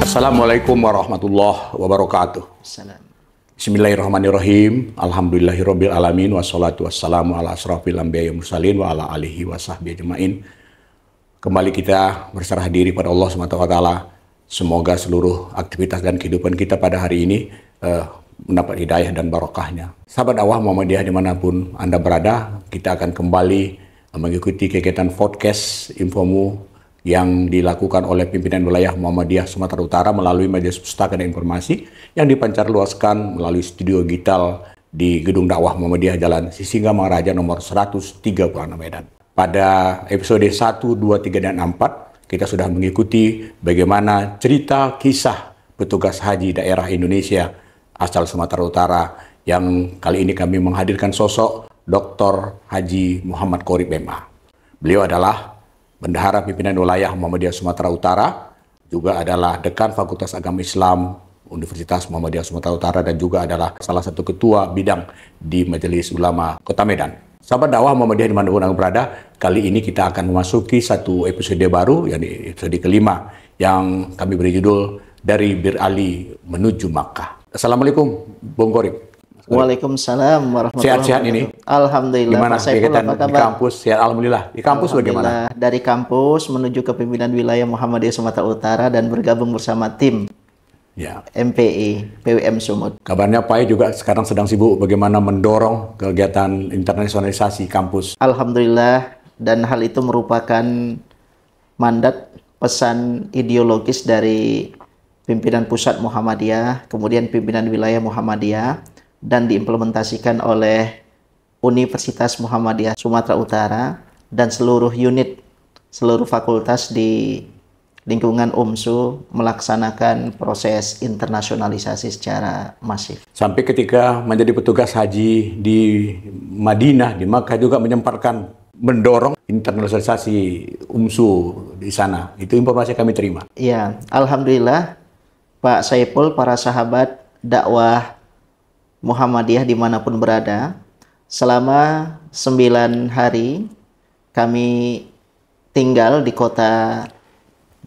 Assalamualaikum warahmatullahi wabarakatuh. Salam. Bismillahirrahmanirrahim. Alhamdulillahirabbil alamin wassalatu wassalamu ala asrofil anbiya'i wal mursalin wa ala alihi wa sahbihi ajmain. Kembali kita berserah diri pada Allah SWT. Semoga seluruh aktivitas dan kehidupan kita pada hari ini mendapat hidayah dan barokahnya. Sahabat dakwah Muhammadiyah dimanapun Anda berada, kita akan kembali mengikuti kegiatan podcast Infomu yang dilakukan oleh pimpinan wilayah Muhammadiyah Sumatera Utara melalui Majelis Pustaka dan Informasi yang dipancarluaskan melalui studio digital di Gedung Dakwah Muhammadiyah Jalan Sisinga Maharaja nomor 136 Medan. Pada episode 1, 2, 3, dan 4, kita sudah mengikuti bagaimana cerita kisah petugas haji daerah Indonesia asal Sumatera Utara yang kali ini kami menghadirkan sosok Dr. Haji Muhammad Qorib MA. Beliau adalah Bendahara Pimpinan Wilayah Muhammadiyah Sumatera Utara, juga adalah Dekan Fakultas Agama Islam Universitas Muhammadiyah Sumatera Utara, dan juga adalah salah satu ketua bidang di Majelis Ulama Kota Medan. Sahabat dakwah Muhammadiyah dimanapun Anda berada, kali ini kita akan memasuki satu episode baru, yakni episode kelima, yang kami beri judul Dari Bir Ali Menuju Makkah. Assalamualaikum, Bung Qorib. Waalaikumsalam warahmatullahi wabarakatuh. Sehat-sehat ini? Alhamdulillah. Gimana kegiatan di kampus? Sehat, alhamdulillah. Di kampus bagaimana? Dari kampus menuju ke pimpinan wilayah Muhammadiyah Sumatera Utara dan bergabung bersama tim MPI PWM Sumut. Kabarnya Pak juga sekarang sedang sibuk bagaimana mendorong kegiatan internasionalisasi kampus. Alhamdulillah, dan hal itu merupakan mandat pesan ideologis dari pimpinan pusat Muhammadiyah, kemudian pimpinan wilayah Muhammadiyah, dan diimplementasikan oleh Universitas Muhammadiyah Sumatera Utara dan seluruh unit, seluruh fakultas di lingkungan UMSU melaksanakan proses internasionalisasi secara masif. Sampai ketika menjadi petugas haji di Madinah, di Makkah juga menyemparkan mendorong internasionalisasi UMSU di sana. Itu informasi kami terima. Ya, alhamdulillah Pak Saiful, para sahabat dakwah Muhammadiyah dimanapun berada, selama 9 hari kami tinggal di kota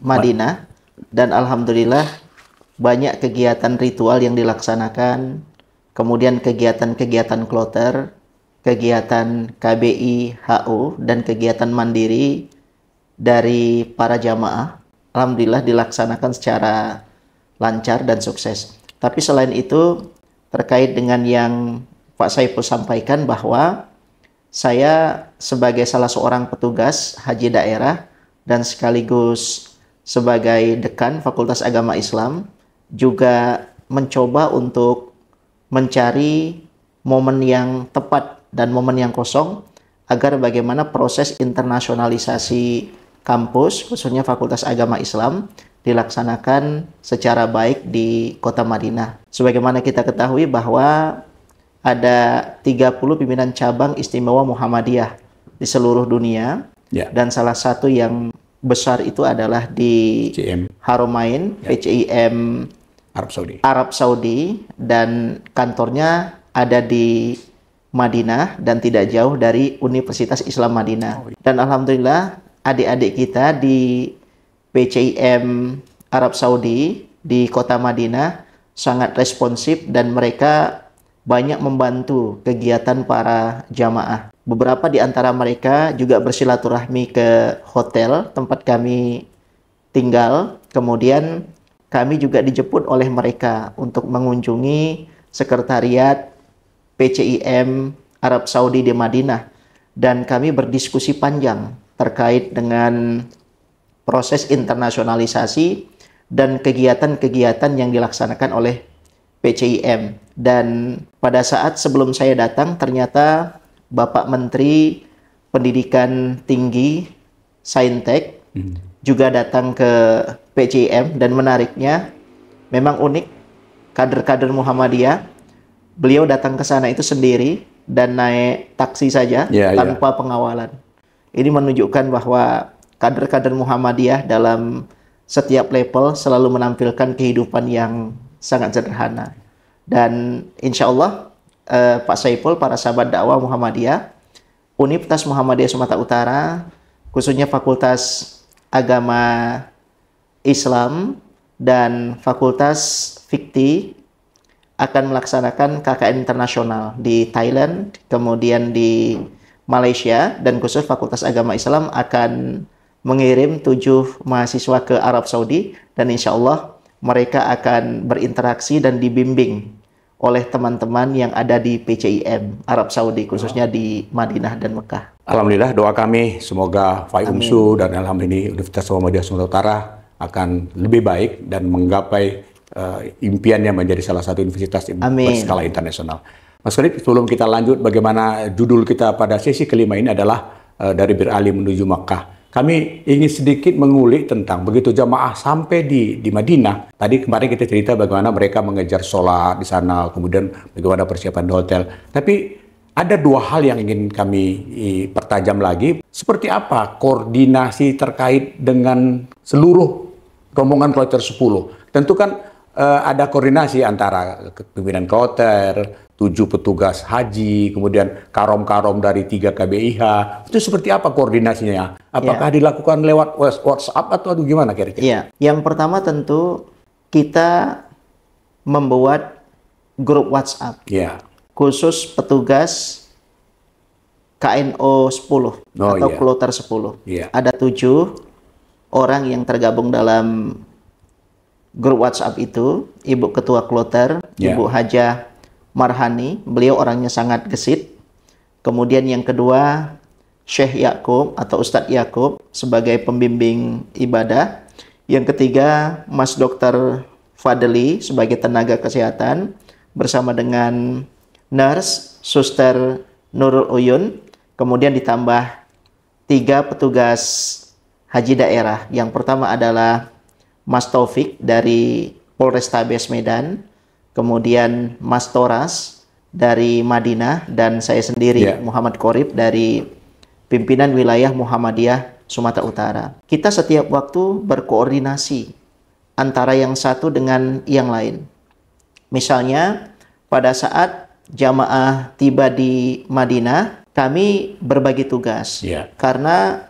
Madinah, dan alhamdulillah banyak kegiatan ritual yang dilaksanakan, kemudian kegiatan-kegiatan kloter, kegiatan KBI HU, dan kegiatan mandiri dari para jamaah. Alhamdulillah dilaksanakan secara lancar dan sukses. Tapi selain itu, terkait dengan yang Pak Saiful sampaikan bahwa saya sebagai salah seorang petugas haji daerah dan sekaligus sebagai dekan Fakultas Agama Islam juga mencoba untuk mencari momen yang tepat dan momen yang kosong agar bagaimana proses internasionalisasi kampus, khususnya Fakultas Agama Islam, dilaksanakan secara baik di kota Madinah. Sebagaimana kita ketahui bahwa ada 30 pimpinan cabang istimewa Muhammadiyah di seluruh dunia, dan salah satu yang besar itu adalah di Haramain, PCIM Arab Saudi, dan kantornya ada di Madinah dan tidak jauh dari Universitas Islam Madinah. Dan alhamdulillah adik-adik kita di PCIM Arab Saudi di kota Madinah sangat responsif dan mereka banyak membantu kegiatan para jamaah. Beberapa di antara mereka juga bersilaturahmi ke hotel tempat kami tinggal. Kemudian kami juga dijemput oleh mereka untuk mengunjungi sekretariat PCIM Arab Saudi di Madinah. Dan kami berdiskusi panjang terkait dengan proses internasionalisasi dan kegiatan-kegiatan yang dilaksanakan oleh PCIM. Dan pada saat sebelum saya datang, ternyata Bapak Menteri Pendidikan Tinggi Saintek juga datang ke PCIM, dan menariknya memang unik, kader-kader Muhammadiyah, beliau datang ke sana itu sendiri dan naik taksi saja tanpa pengawalan. Ini menunjukkan bahwa kader-kader Muhammadiyah dalam setiap level selalu menampilkan kehidupan yang sangat sederhana. Dan insya Allah Pak Saiful, para sahabat dakwah Muhammadiyah, Universitas Muhammadiyah Sumatera Utara, khususnya Fakultas Agama Islam, dan Fakultas Fikti akan melaksanakan KKN internasional di Thailand, kemudian di Malaysia, dan khusus Fakultas Agama Islam akan mengirim 7 mahasiswa ke Arab Saudi, dan insya Allah mereka akan berinteraksi dan dibimbing oleh teman-teman yang ada di PCIM Arab Saudi, khususnya di Madinah dan Mekah. Alhamdulillah, doa kami semoga FAI UMSU dan alhamdulillah Universitas Muhammadiyah Sumatera Utara akan lebih baik dan menggapai impiannya menjadi salah satu universitas berskala internasional. Mas Khalid, sebelum kita lanjut, bagaimana judul kita pada sesi kelima ini adalah dari Bir Ali menuju Makkah. Kami ingin sedikit mengulik tentang begitu jamaah sampai di Madinah. Tadi kemarin kita cerita bagaimana mereka mengejar sholat di sana, kemudian bagaimana persiapan di hotel. Tapi ada 2 hal yang ingin kami pertajam lagi. Seperti apa koordinasi terkait dengan seluruh rombongan kloter 10? Tentu kan ada koordinasi antara pimpinan kloter, 7 petugas haji, kemudian karom-karom dari 3 KBIH. Itu seperti apa koordinasinya? Apakah dilakukan lewat WhatsApp atau gimana kira-kira? Iya, yang pertama tentu kita membuat grup WhatsApp. Ya. Khusus petugas KNO 10 atau kloter 10. Ya. Ada 7 orang yang tergabung dalam grup WhatsApp itu. Ibu Ketua Kloter, Ibu Hajah Marhani, beliau orangnya sangat gesit. Kemudian yang kedua, Syekh Yakub atau Ustadz Yakub sebagai pembimbing ibadah. Yang ketiga, Mas Dr. Fadli sebagai tenaga kesehatan bersama dengan nurse, Suster Nurul Uyun. Kemudian ditambah 3 petugas haji daerah. Yang pertama adalah Mas Taufik dari Polrestabes Medan, kemudian Mas Toras dari Madinah, dan saya sendiri Muhammad Qorib dari pimpinan wilayah Muhammadiyah Sumatera Utara. Kita setiap waktu berkoordinasi antara yang satu dengan yang lain. Misalnya pada saat jamaah tiba di Madinah, kami berbagi tugas. Karena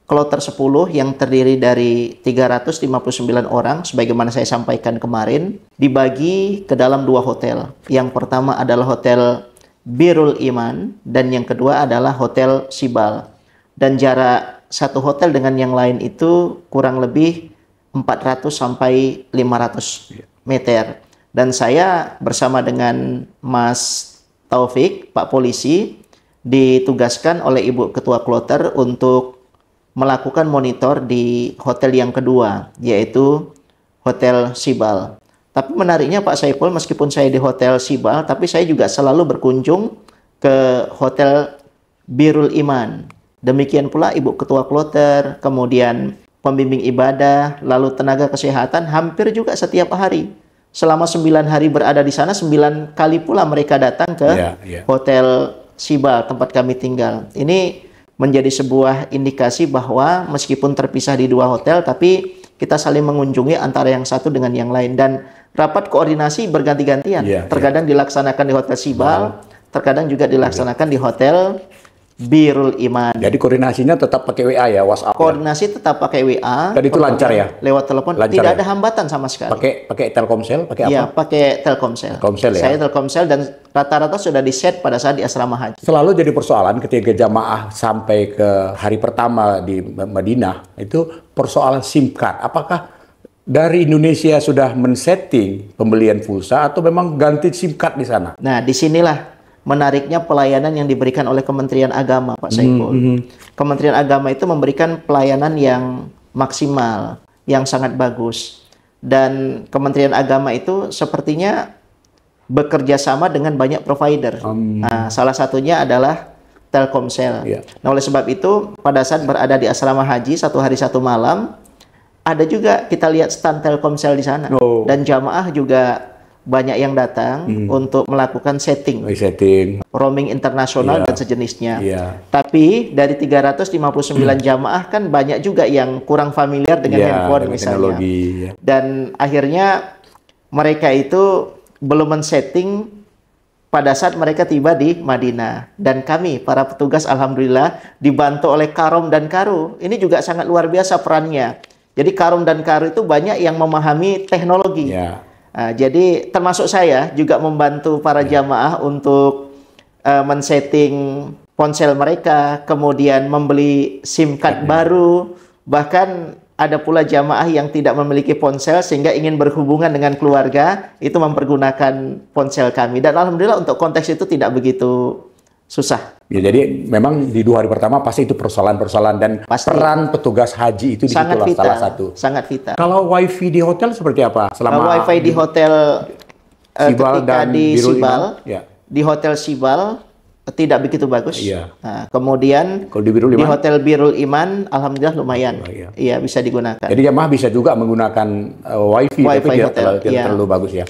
kloter 10 yang terdiri dari 359 orang, sebagaimana saya sampaikan kemarin, dibagi ke dalam 2 hotel. Yang pertama adalah Hotel Birrul Iman, dan yang kedua adalah Hotel Sibal. Dan jarak satu hotel dengan yang lain itu kurang lebih 400 sampai 500 meter. Dan saya bersama dengan Mas Taufik, Pak Polisi, ditugaskan oleh Ibu Ketua Kloter untuk melakukan monitor di hotel yang kedua, yaitu Hotel Sibal. Tapi menariknya Pak Saiful, meskipun saya di Hotel Sibal, tapi saya juga selalu berkunjung ke Hotel Birrul Iman. Demikian pula Ibu Ketua Kloter, kemudian pembimbing ibadah, lalu tenaga kesehatan, hampir juga setiap hari. Selama 9 hari berada di sana, 9 kali pula mereka datang ke Hotel Sibal, tempat kami tinggal. Ini menjadi sebuah indikasi bahwa meskipun terpisah di 2 hotel, tapi kita saling mengunjungi antara yang satu dengan yang lain. Dan rapat koordinasi berganti-gantian. Terkadang dilaksanakan di Hotel Sibal, terkadang juga dilaksanakan di Hotel Birrul Iman. Jadi koordinasinya tetap pakai WA ya, WhatsApp. Koordinasi tetap pakai WA. Dan itu lancar ya? Lewat telepon, tidak ada hambatan sama sekali. Pakai Telkomsel, pakai apa? Iya, pakai Telkomsel. Telkomsel ya. Saya Telkomsel, dan rata-rata sudah di-set pada saat di asrama haji. Selalu jadi persoalan ketika jamaah sampai ke hari pertama di Madinah, itu persoalan SIM card. Apakah dari Indonesia sudah men-setting pembelian pulsa atau memang ganti SIM card di sana? Nah, disinilah menariknya pelayanan yang diberikan oleh Kementerian Agama, Pak Saiful. Kementerian Agama itu memberikan pelayanan yang maksimal, yang sangat bagus. Dan Kementerian Agama itu sepertinya bekerja sama dengan banyak provider. Nah, salah satunya adalah Telkomsel. Nah, oleh sebab itu, pada saat berada di asrama haji 1 hari 1 malam, ada juga kita lihat stand Telkomsel di sana. Dan jamaah juga banyak yang datang untuk melakukan setting roaming internasional dan sejenisnya. Tapi dari 359 jamaah kan banyak juga yang kurang familiar dengan handphone misalnya. Dan akhirnya mereka itu belum men-setting pada saat mereka tiba di Madinah. Dan kami, para petugas, alhamdulillah dibantu oleh Karom dan Karu. Ini juga sangat luar biasa perannya. Jadi Karum dan Karu itu banyak yang memahami teknologi. Ya. Jadi termasuk saya juga membantu para jamaah untuk men-setting ponsel mereka, kemudian membeli SIM card baru, bahkan ada pula jamaah yang tidak memiliki ponsel sehingga ingin berhubungan dengan keluarga, itu mempergunakan ponsel kami. Dan alhamdulillah untuk konteks itu tidak begitu susah. Ya, jadi memang di 2 hari pertama pasti itu persoalan-persoalan dan peran petugas haji itu sangat disitulah vital, salah satu. Sangat vital. Kalau wifi di hotel seperti apa? Selama wifi di hotel Sibal ketika dan di Birul Sibal, Iman, ya. di hotel Sibal tidak begitu bagus. Iya. Nah, kemudian Kalau di Birul di Iman? hotel Birul Iman, alhamdulillah lumayan. Oh, iya. Iya, bisa digunakan. Jadi jamaah bisa juga menggunakan wifi, tapi Wifi tidak hotel, terlalu bagus ya.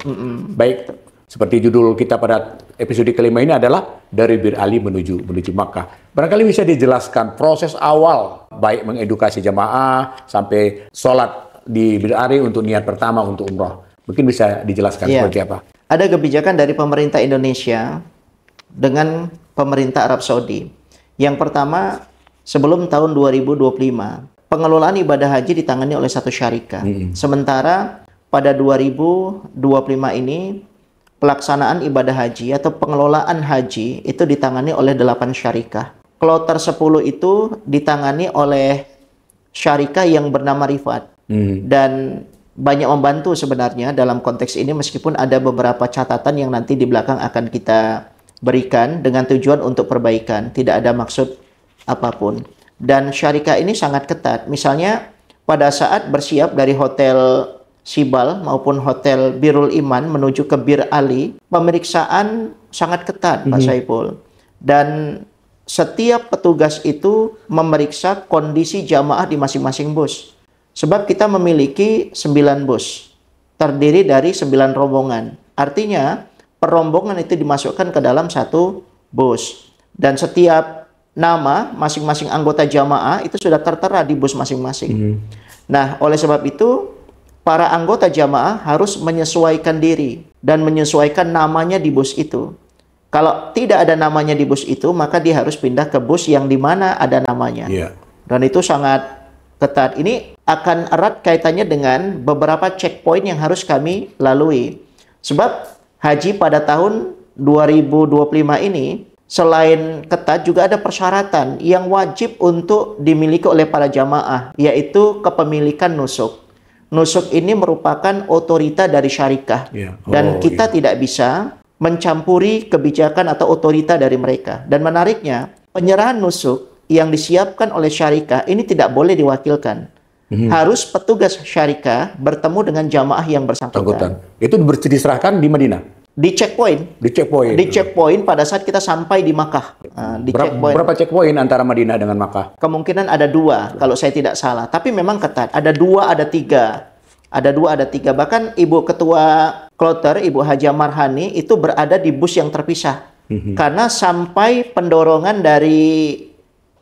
Baik, seperti judul kita pada episode kelima ini adalah dari Bir Ali menuju Makkah. Barangkali bisa dijelaskan proses awal, baik mengedukasi jamaah sampai sholat di Bir Ali untuk niat pertama untuk umroh. Mungkin bisa dijelaskan seperti apa? Ada kebijakan dari pemerintah Indonesia dengan pemerintah Arab Saudi. Yang pertama, sebelum tahun 2025, pengelolaan ibadah haji ditangani oleh satu syarikah. Sementara pada 2025 ini, pelaksanaan ibadah haji atau pengelolaan haji itu ditangani oleh 8 syarikah. Kloter 10 itu ditangani oleh syarikah yang bernama Rifat. Dan banyak membantu sebenarnya dalam konteks ini, meskipun ada beberapa catatan yang nanti di belakang akan kita berikan dengan tujuan untuk perbaikan, tidak ada maksud apapun. Dan syarikah ini sangat ketat. Misalnya pada saat bersiap dari hotel Sibal maupun hotel Birul Iman menuju ke Bir Ali, pemeriksaan sangat ketat, Pak Saiful. Dan setiap petugas itu memeriksa kondisi jamaah di masing-masing bus. Sebab kita memiliki 9 bus, terdiri dari 9 rombongan. Artinya per-rombongan itu dimasukkan ke dalam satu bus. Dan setiap nama masing-masing anggota jamaah itu sudah tertera di bus masing-masing. Nah, oleh sebab itu, para anggota jamaah harus menyesuaikan diri dan menyesuaikan namanya di bus itu. Kalau tidak ada namanya di bus itu, maka dia harus pindah ke bus yang di mana ada namanya. Dan itu sangat ketat. Ini akan erat kaitannya dengan beberapa checkpoint yang harus kami lalui. Sebab haji pada tahun 2025 ini, selain ketat, juga ada persyaratan yang wajib untuk dimiliki oleh para jamaah, yaitu kepemilikan nusuk. Nusuk ini merupakan otorita dari syarikah. Dan kita tidak bisa mencampuri kebijakan atau otorita dari mereka. Dan menariknya, penyerahan nusuk yang disiapkan oleh syarikah ini tidak boleh diwakilkan. Harus petugas syarikah bertemu dengan jamaah yang bersangkutan. Itu diserahkan di Madinah? Di checkpoint. Di checkpoint pada saat kita sampai di Makkah. Berapa checkpoint antara Madinah dengan Makkah? Kemungkinan ada 2 kalau saya tidak salah. Tapi memang ketat. Ada 2, ada 3. Ada 2, ada 3. Bahkan Ibu Ketua Kloter, Ibu Haja Marhani, itu berada di bus yang terpisah. Karena sampai pendorongan dari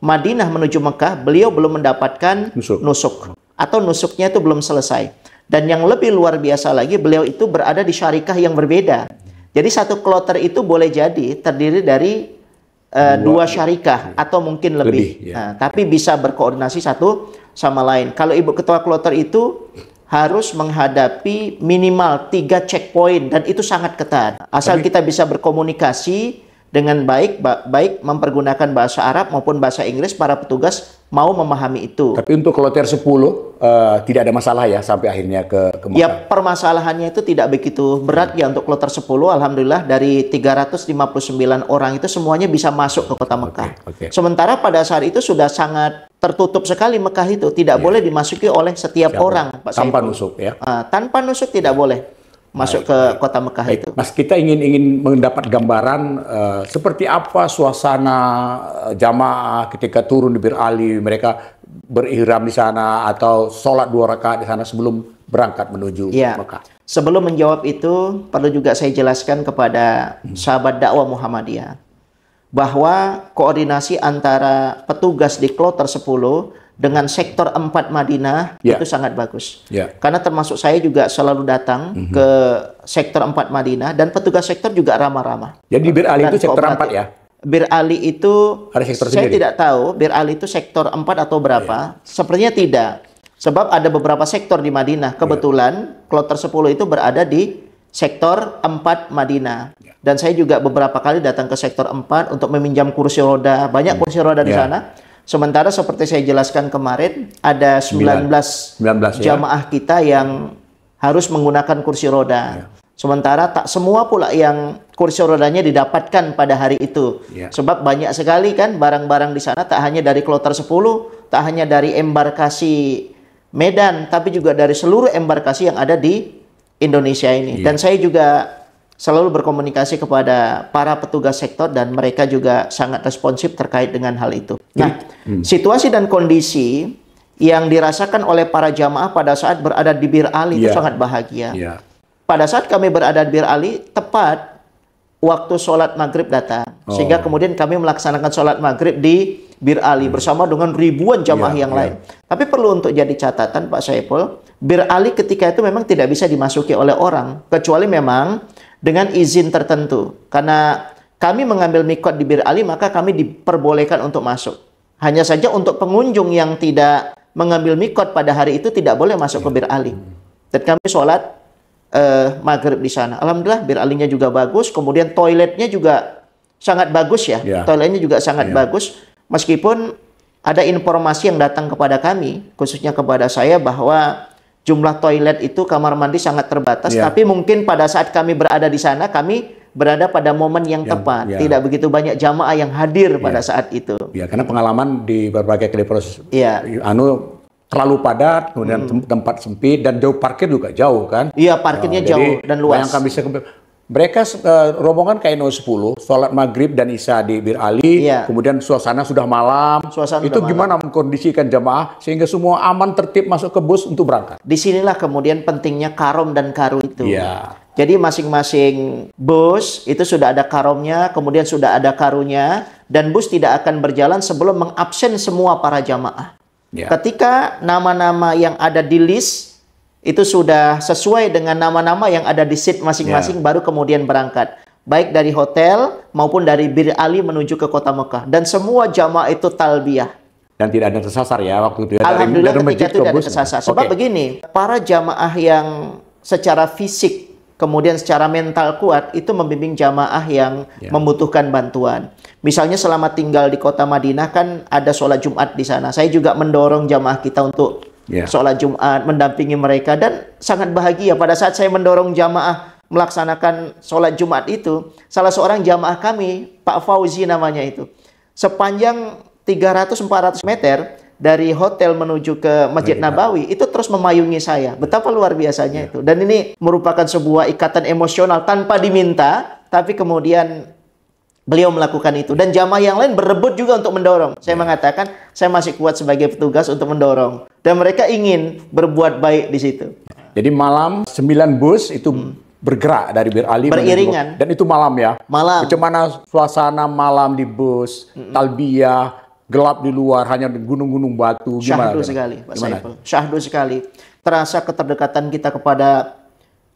Madinah menuju Mekah, beliau belum mendapatkan nusuk. Atau nusuknya itu belum selesai. Dan yang lebih luar biasa lagi, beliau itu berada di syarikah yang berbeda. Jadi satu kloter itu boleh jadi terdiri dari 2 syarikah atau mungkin lebih. Tapi bisa berkoordinasi satu sama lain. Kalau Ibu Ketua Kloter itu harus menghadapi minimal 3 checkpoint, dan itu sangat ketat. Asal kita bisa berkomunikasi dengan baik mempergunakan bahasa Arab maupun bahasa Inggris, para petugas mau memahami itu. Tapi untuk kloter 10 tidak ada masalah ya sampai akhirnya ke Makkah? Ya, permasalahannya itu tidak begitu berat ya untuk kloter 10. Alhamdulillah dari 359 orang itu semuanya bisa masuk ke kota Mekah. Sementara pada saat itu sudah sangat tertutup sekali Mekah itu, tidak boleh dimasuki oleh setiap orang, Pak tanpa Saiful. nusuk ya? Tanpa nusuk tidak boleh masuk ke kota Mekah itu. Mas, kita ingin mendapat gambaran seperti apa suasana jamaah ketika turun di Bir Ali, mereka berihram di sana atau sholat 2 rakaat di sana sebelum berangkat menuju Mekah. Sebelum menjawab itu, perlu juga saya jelaskan kepada sahabat dakwah Muhammadiyah bahwa koordinasi antara petugas di kloter 10 dengan sektor 4 Madinah itu sangat bagus. Karena termasuk saya juga selalu datang ke sektor 4 Madinah, dan petugas sektor juga ramah-ramah. Jadi Bir Ali itu sektor 4 ya? Bir Ali itu ada sektor saya sendiri? Tidak tahu Bir Ali itu sektor 4 atau berapa. Sepertinya tidak. Sebab ada beberapa sektor di Madinah. Kebetulan kloter 10 itu berada di sektor 4 Madinah. Dan saya juga beberapa kali datang ke sektor 4 untuk meminjam kursi roda. Banyak kursi roda di sana. Sementara seperti saya jelaskan kemarin, ada 19 jamaah kita yang harus menggunakan kursi roda. Sementara tak semua pula yang kursi rodanya didapatkan pada hari itu. Sebab banyak sekali kan barang-barang di sana, tak hanya dari kloter 10, tak hanya dari embarkasi Medan, tapi juga dari seluruh embarkasi yang ada di Indonesia ini. Dan saya juga selalu berkomunikasi kepada para petugas sektor dan mereka juga sangat responsif terkait dengan hal itu. Nah, situasi dan kondisi yang dirasakan oleh para jamaah pada saat berada di Bir Ali itu sangat bahagia. Pada saat kami berada di Bir Ali, tepat waktu sholat maghrib datang. Sehingga kemudian kami melaksanakan sholat maghrib di Bir Ali bersama dengan ribuan jamaah yang lain. Tapi perlu untuk jadi catatan Pak Saiful, Bir Ali ketika itu memang tidak bisa dimasuki oleh orang, kecuali memang dengan izin tertentu. Karena kami mengambil mikot di Bir Ali, maka kami diperbolehkan untuk masuk. Hanya saja untuk pengunjung yang tidak mengambil mikot pada hari itu tidak boleh masuk ke Bir Ali. Dan kami sholat maghrib di sana. Alhamdulillah Bir Alinya juga bagus, kemudian toiletnya juga sangat bagus ya. Toiletnya juga sangat bagus. Meskipun ada informasi yang datang kepada kami, khususnya kepada saya, bahwa jumlah toilet itu kamar mandi sangat terbatas. Tapi mungkin pada saat kami berada di sana, kami berada pada momen yang tepat. Tidak begitu banyak jamaah yang hadir pada saat itu. Karena pengalaman di berbagai kali proses terlalu padat, kemudian tempat sempit, dan jauh parkir juga jauh kan? Iya, parkirnya jauh dan luas. Bayangkan bisa mereka rombongan KNO 10 sholat maghrib dan isya di Bir Ali, kemudian suasana sudah malam. Itu gimana mengkondisikan jamaah sehingga semua aman tertib masuk ke bus untuk berangkat? Disinilah kemudian pentingnya karom dan karu itu. Jadi masing-masing bus itu sudah ada karomnya, kemudian sudah ada karunya, dan bus tidak akan berjalan sebelum mengabsen semua para jamaah. Ketika nama-nama yang ada di list itu sudah sesuai dengan nama-nama yang ada di seat masing-masing, baru kemudian berangkat. Baik dari hotel maupun dari Bir Ali menuju ke kota Mekah. Dan semua jamaah itu talbiyah. Dan tidak ada tersasar ya waktu itu. Alhamdulillah ketika itu tidak ada tersasar. Sebab begini, para jamaah yang secara fisik kemudian secara mental kuat itu membimbing jamaah yang membutuhkan bantuan. Misalnya selama tinggal di kota Madinah kan ada sholat Jumat di sana. Saya juga mendorong jamaah kita untuk sholat Jumat, mendampingi mereka, dan sangat bahagia pada saat saya mendorong jamaah melaksanakan sholat Jumat itu. Salah seorang jamaah kami, Pak Fauzi namanya itu, sepanjang 300-400 meter dari hotel menuju ke Masjid Nabawi itu terus memayungi saya. Betapa luar biasanya itu. Dan ini merupakan sebuah ikatan emosional tanpa diminta, tapi kemudian beliau melakukan itu. Dan jamaah yang lain berebut juga untuk mendorong. Saya mengatakan, saya masih kuat sebagai petugas untuk mendorong. Dan mereka ingin berbuat baik di situ. Jadi malam 9 bus itu bergerak dari Bir Ali. Beriringan. Dan itu malam ya? Malam. Bagaimana suasana malam di bus, talbiyah, gelap di luar, hanya gunung-gunung batu. Syahdu sekali, Pak Saiful. Syahdu sekali. Terasa keterdekatan kita kepada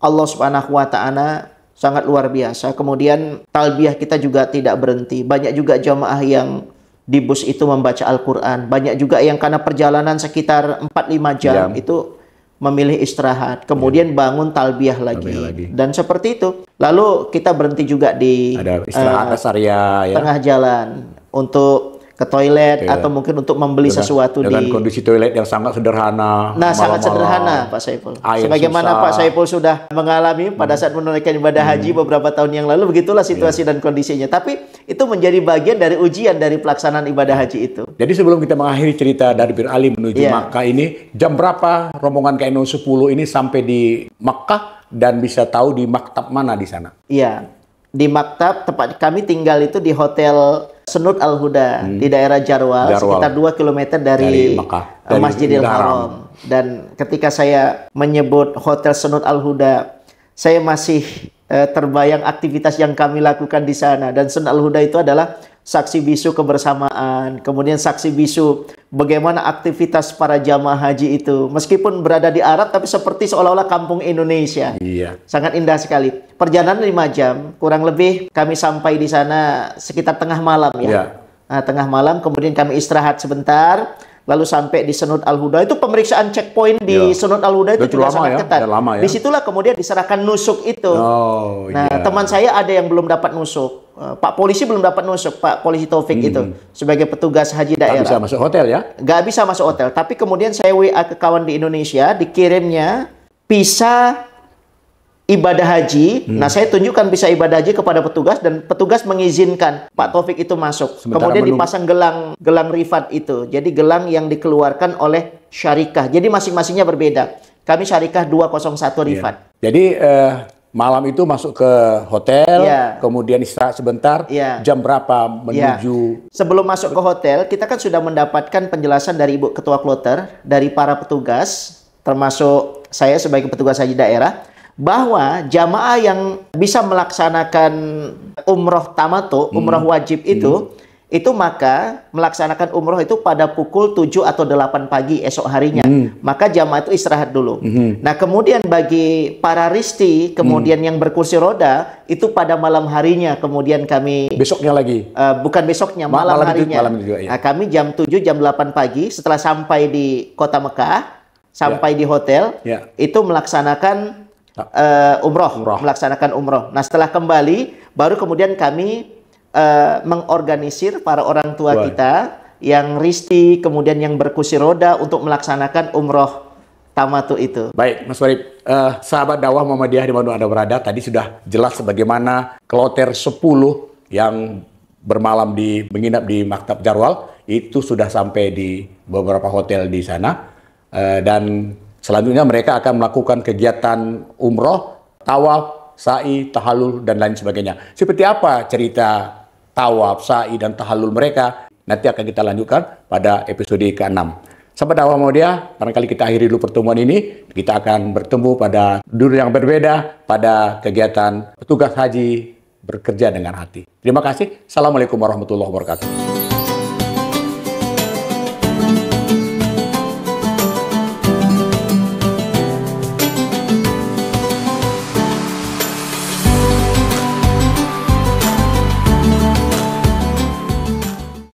Allah Subhanahu wa Ta'ala sangat luar biasa. Kemudian talbiyah kita juga tidak berhenti. Banyak juga jamaah yang di bus itu membaca Al-Quran. Banyak juga yang karena perjalanan sekitar 4-5 jam itu memilih istirahat. Kemudian bangun talbiyah lagi. Dan seperti itu. Lalu kita berhenti juga di ada istirahat area tengah jalan untuk ke toilet atau mungkin untuk membeli sesuatu dengan kondisi toilet yang sangat sederhana. Nah, sangat sederhana Pak Saiful. Sebagaimana Pak Saiful sudah mengalami pada saat menunaikan ibadah haji beberapa tahun yang lalu, begitulah situasi dan kondisinya. Tapi itu menjadi bagian dari ujian dari pelaksanaan ibadah haji itu. Jadi sebelum kita mengakhiri cerita dari Bir Ali menuju Makkah ini, jam berapa rombongan KNO 10 ini sampai di Makkah dan bisa tahu di maktab mana di sana? Iya, di maktab tempat kami tinggal itu di Hotel Sanud Al-Huda di daerah Jarwal, sekitar 2 km dari Makkah, Masjidil Haram. Dan ketika saya menyebut Hotel Sanud Al-Huda, saya masih terbayang aktivitas yang kami lakukan di sana. Dan Sanud Al-Huda itu adalah saksi bisu kebersamaan, kemudian saksi bisu bagaimana aktivitas para jamaah haji itu. Meskipun berada di Arab, tapi seperti seolah-olah kampung Indonesia. Sangat indah sekali. Perjalanan 5 jam, kurang lebih kami sampai di sana sekitar tengah malam ya. Nah, tengah malam, kemudian kami istirahat sebentar. lalu sampai di Sanud Al-Huda. Itu pemeriksaan checkpoint di Sanud Al-Huda itu juga sangat ketat. Disitulah kemudian diserahkan nusuk itu. Teman saya ada yang belum dapat nusuk. Pak polisi belum dapat nusuk, Pak Polisi Taufik itu sebagai petugas haji daerah. Nggak bisa masuk hotel ya? Nggak bisa masuk hotel. Tapi kemudian saya WA ke kawan di Indonesia, dikirimnya visa ibadah haji. Nah, saya tunjukkan visa ibadah haji kepada petugas dan petugas mengizinkan Pak Taufik itu masuk. Kemudian dipasang gelang rifat itu. Jadi gelang yang dikeluarkan oleh syarikah. Jadi masing-masingnya berbeda. Kami syarikah 201 rifat. Jadi malam itu masuk ke hotel, kemudian istirahat sebentar. Jam berapa menuju? Sebelum masuk ke hotel, kita kan sudah mendapatkan penjelasan dari Ibu Ketua Kloter, dari para petugas, termasuk saya sebagai petugas haji daerah, bahwa jamaah yang bisa melaksanakan umroh tamattu, umroh wajib itu maka melaksanakan umroh itu pada pukul 7 atau 8 pagi esok harinya. Maka jamaah itu istirahat dulu. Nah, kemudian bagi para risti, kemudian yang berkursi roda, itu pada malam harinya kemudian kami... Besoknya lagi? Bukan besoknya, malam harinya. Malam juga, ya. Nah, kami jam 7, jam 8 pagi, setelah sampai di kota Mekah, sampai di hotel, itu melaksanakan melaksanakan umroh. Nah, setelah kembali, baru kemudian kami mengorganisir para orang tua kita yang risti, kemudian yang berkursi roda untuk melaksanakan umroh tamattu itu. Baik, Mas Warib, sahabat dakwah Muhammadiyah di mana Anda berada, tadi sudah jelas bagaimana kloter 10 yang menginap di Maktab Jarwal itu sudah sampai di beberapa hotel di sana, dan selanjutnya mereka akan melakukan kegiatan umroh, tawaf, sa'i, tahallul, dan lain sebagainya. Seperti apa cerita tawaf, sa'i, dan tahallul mereka? Nanti akan kita lanjutkan pada episode ke-6. Sahabat dakwah Muhammadiyah, barangkali kita akhiri dulu pertemuan ini. Kita akan bertemu pada dunia yang berbeda, pada kegiatan petugas haji bekerja dengan hati. Terima kasih. Assalamualaikum warahmatullahi wabarakatuh.